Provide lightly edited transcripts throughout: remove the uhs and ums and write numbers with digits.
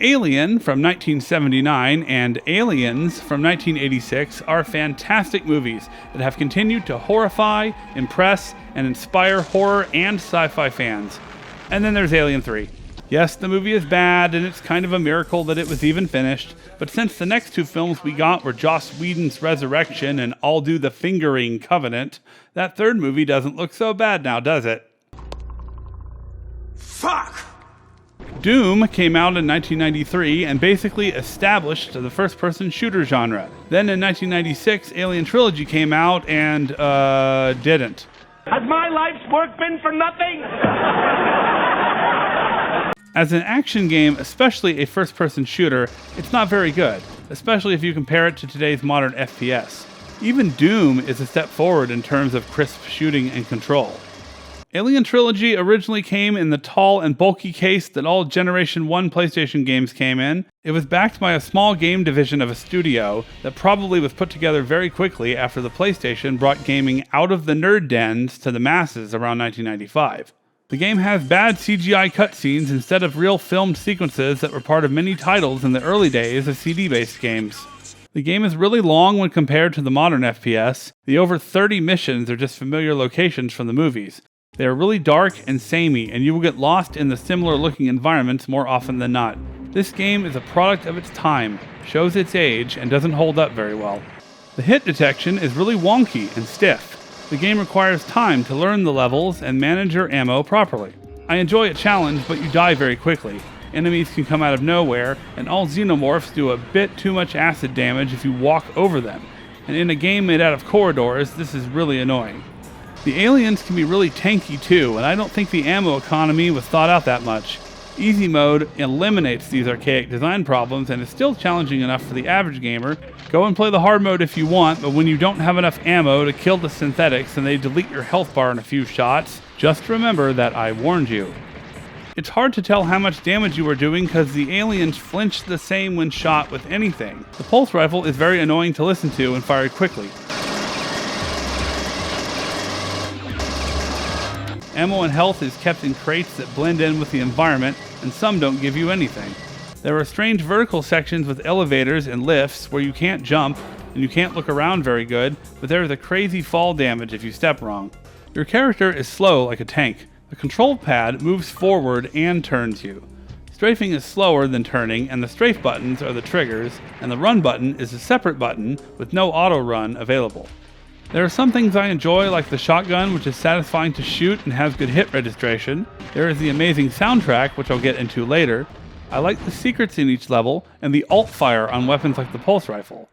Alien from 1979 and Aliens from 1986 are fantastic movies that have continued to horrify, impress, and inspire horror and sci-fi fans. And then there's Alien 3. Yes, the movie is bad, and it's kind of a miracle that it was even finished, but since the next two films we got were Joss Whedon's Resurrection and I'll Do the Fingering Covenant, that third movie doesn't look so bad now, does it? Fuck! Doom came out in 1993 and basically established the first-person shooter genre. Then in 1996, Alien Trilogy came out and, didn't. Has my life's work been for nothing? As an action game, especially a first-person shooter, it's not very good, especially if you compare it to today's modern FPS. Even Doom is a step forward in terms of crisp shooting and control. Alien Trilogy originally came in the tall and bulky case that all Generation 1 PlayStation games came in. It was backed by a small game division of a studio that probably was put together very quickly after the PlayStation brought gaming out of the nerd dens to the masses around 1995. The game has bad CGI cutscenes instead of real filmed sequences that were part of many titles in the early days of CD-based games. The game is really long when compared to the modern FPS. The over 30 missions are just familiar locations from the movies. They are really dark and samey, and you will get lost in the similar looking environments more often than not. This game is a product of its time, shows its age, and doesn't hold up very well. The hit detection is really wonky and stiff. The game requires time to learn the levels and manage your ammo properly. I enjoy a challenge, but you die very quickly. Enemies can come out of nowhere, and all xenomorphs do a bit too much acid damage if you walk over them. And in a game made out of corridors, this is really annoying. The aliens can be really tanky too, and I don't think the ammo economy was thought out that much. Easy mode eliminates these archaic design problems and is still challenging enough for the average gamer. Go and play the hard mode if you want, but when you don't have enough ammo to kill the synthetics and they delete your health bar in a few shots, just remember that I warned you. It's hard to tell how much damage you are doing because the aliens flinch the same when shot with anything. The pulse rifle is very annoying to listen to and fired quickly. Ammo and health is kept in crates that blend in with the environment, and some don't give you anything. There are strange vertical sections with elevators and lifts where you can't jump, and you can't look around very good, but there is a crazy fall damage if you step wrong. Your character is slow like a tank. The control pad moves forward and turns you. Strafing is slower than turning, and the strafe buttons are the triggers, and the run button is a separate button with no auto run available. There are some things I enjoy, like the shotgun, which is satisfying to shoot and has good hit registration. There is the amazing soundtrack, which I'll get into later. I like the secrets in each level, and the alt fire on weapons like the pulse rifle.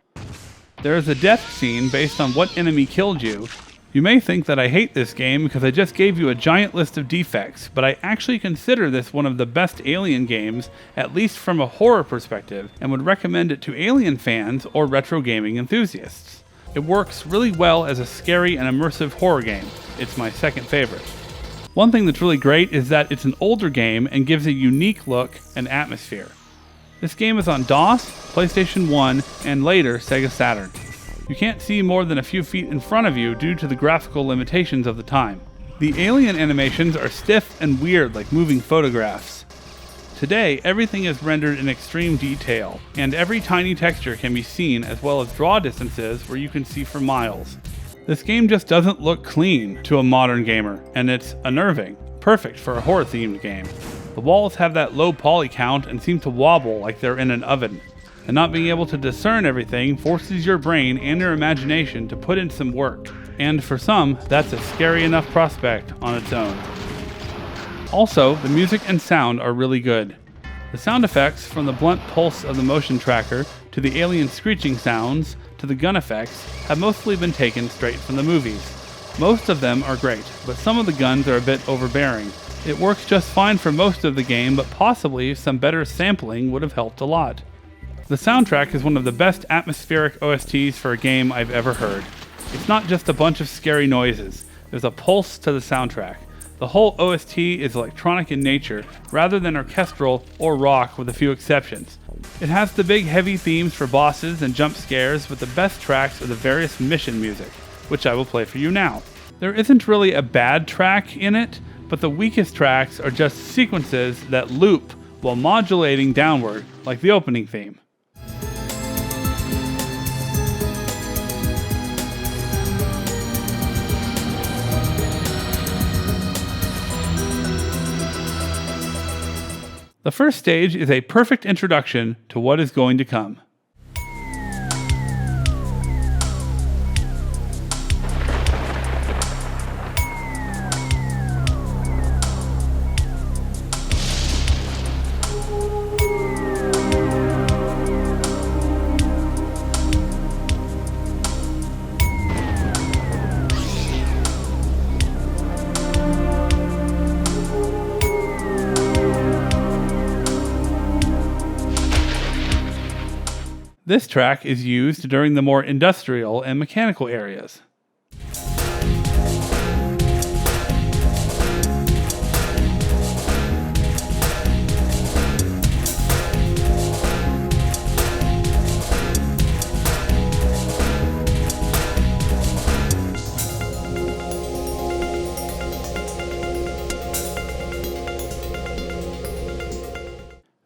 There is a death scene based on what enemy killed you. You may think that I hate this game because I just gave you a giant list of defects, but I actually consider this one of the best Alien games, at least from a horror perspective, and would recommend it to Alien fans or retro gaming enthusiasts. It works really well as a scary and immersive horror game. It's my second favorite. One thing that's really great is that it's an older game and gives a unique look and atmosphere. This game is on DOS, PlayStation 1, and later Sega Saturn. You can't see more than a few feet in front of you due to the graphical limitations of the time. The alien animations are stiff and weird like moving photographs. Today, everything is rendered in extreme detail, and every tiny texture can be seen as well as draw distances where you can see for miles. This game just doesn't look clean to a modern gamer, and it's unnerving, perfect for a horror-themed game. The walls have that low poly count and seem to wobble like they're in an oven, and not being able to discern everything forces your brain and your imagination to put in some work, and for some, that's a scary enough prospect on its own. Also, the music and sound are really good. The sound effects, from the blunt pulse of the motion tracker to the alien screeching sounds to the gun effects, have mostly been taken straight from the movies. Most of them are great, but some of the guns are a bit overbearing. It works just fine for most of the game, but possibly some better sampling would have helped a lot. The soundtrack is one of the best atmospheric OSTs for a game I've ever heard. It's not just a bunch of scary noises. There's a pulse to the soundtrack. The whole OST is electronic in nature, rather than orchestral or rock with a few exceptions. It has the big heavy themes for bosses and jump scares, with the best tracks of the various mission music, which I will play for you now. There isn't really a bad track in it, but the weakest tracks are just sequences that loop while modulating downward, like the opening theme. The first stage is a perfect introduction to what is going to come. This track is used during the more industrial and mechanical areas.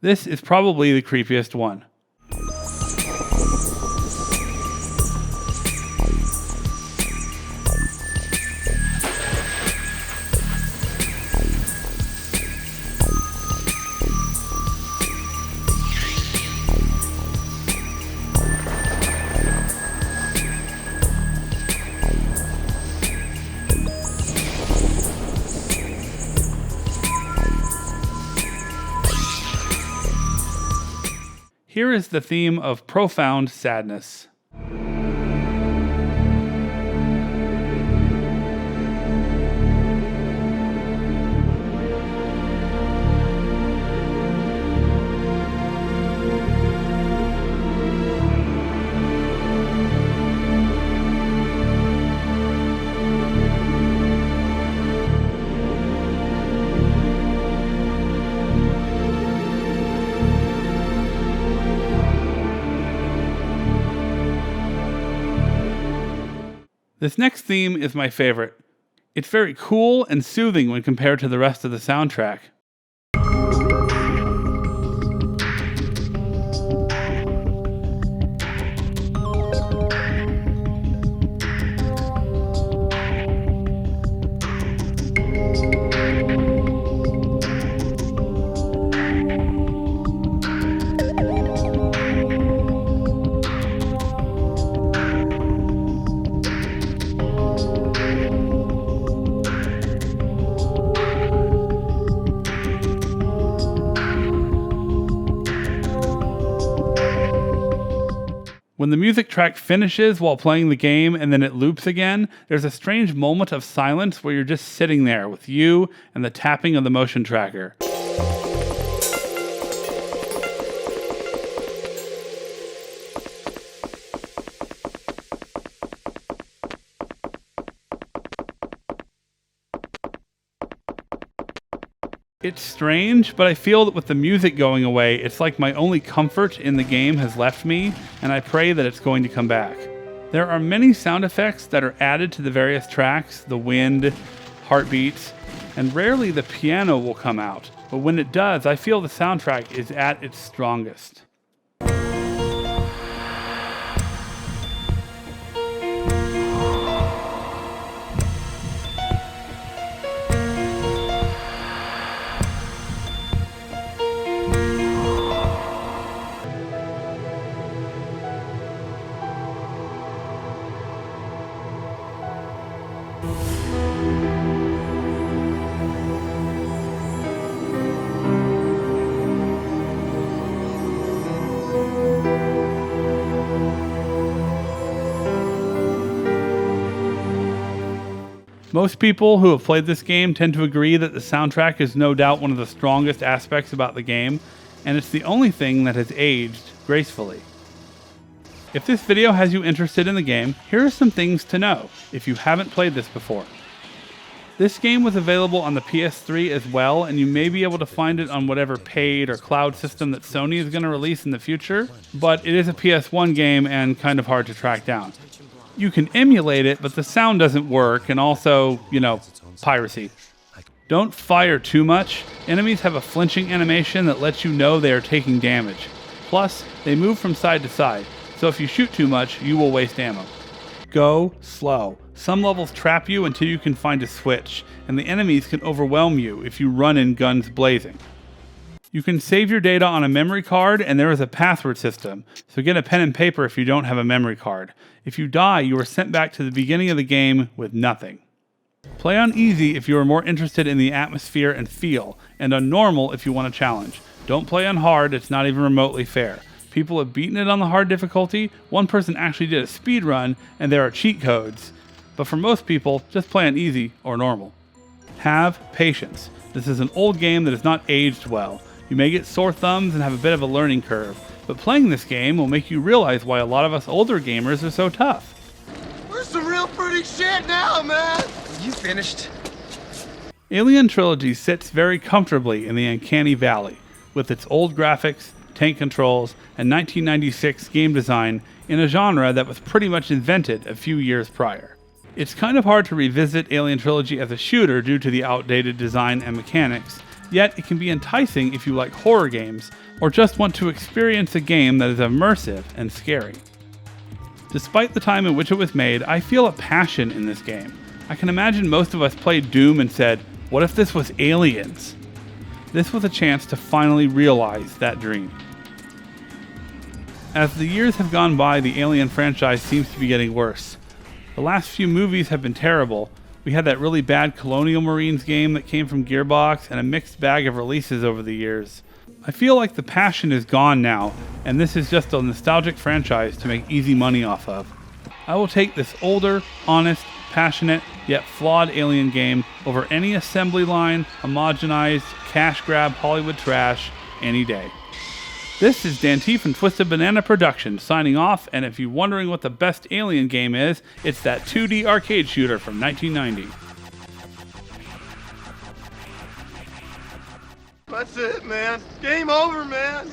This is probably the creepiest one. Here is the theme of profound sadness. This next theme is my favorite. It's very cool and soothing when compared to the rest of the soundtrack. When the music track finishes while playing the game and then it loops again, there's a strange moment of silence where you're just sitting there with you and the tapping of the motion tracker. It's strange, but I feel that with the music going away, it's like my only comfort in the game has left me, and I pray that it's going to come back. There are many sound effects that are added to the various tracks, the wind, heartbeats, and rarely the piano will come out, but when it does, I feel the soundtrack is at its strongest. Most people who have played this game tend to agree that the soundtrack is no doubt one of the strongest aspects about the game, and it's the only thing that has aged gracefully. If this video has you interested in the game, here are some things to know if you haven't played this before. This game was available on the PS3 as well, and you may be able to find it on whatever paid or cloud system that Sony is going to release in the future, but it is a PS1 game and kind of hard to track down. You can emulate it, but the sound doesn't work, and also, piracy. Don't fire too much. Enemies have a flinching animation that lets you know they are taking damage. Plus, they move from side to side, so if you shoot too much, you will waste ammo. Go slow. Some levels trap you until you can find a switch, and the enemies can overwhelm you if you run in guns blazing. You can save your data on a memory card, and there is a password system, so get a pen and paper if you don't have a memory card. If you die, you are sent back to the beginning of the game with nothing. Play on easy if you are more interested in the atmosphere and feel, and on normal if you want a challenge. Don't play on hard, it's not even remotely fair. People have beaten it on the hard difficulty, one person actually did a speed run, and there are cheat codes. But for most people, just play on easy or normal. Have patience. This is an old game that has not aged well. You may get sore thumbs and have a bit of a learning curve, but playing this game will make you realize why a lot of us older gamers are so tough. We're some real pretty shit now, man! You finished? Alien Trilogy sits very comfortably in the uncanny valley, with its old graphics, tank controls, and 1996 game design in a genre that was pretty much invented a few years prior. It's kind of hard to revisit Alien Trilogy as a shooter due to the outdated design and mechanics, yet it can be enticing if you like horror games or just want to experience a game that is immersive and scary. Despite the time in which it was made, I feel a passion in this game. I can imagine most of us played Doom and said, what if this was Aliens? This was a chance to finally realize that dream. As the years have gone by, the Alien franchise seems to be getting worse. The last few movies have been terrible. We had that really bad Colonial Marines game that came from Gearbox and a mixed bag of releases over the years. I feel like the passion is gone now, and this is just a nostalgic franchise to make easy money off of. I will take this older, honest, passionate, yet flawed Alien game over any assembly line, homogenized, cash grab Hollywood trash any day. This is Dante from Twisted Banana Productions signing off, and if you're wondering what the best Alien game is, it's that 2D arcade shooter from 1990. That's it, man. Game over, man.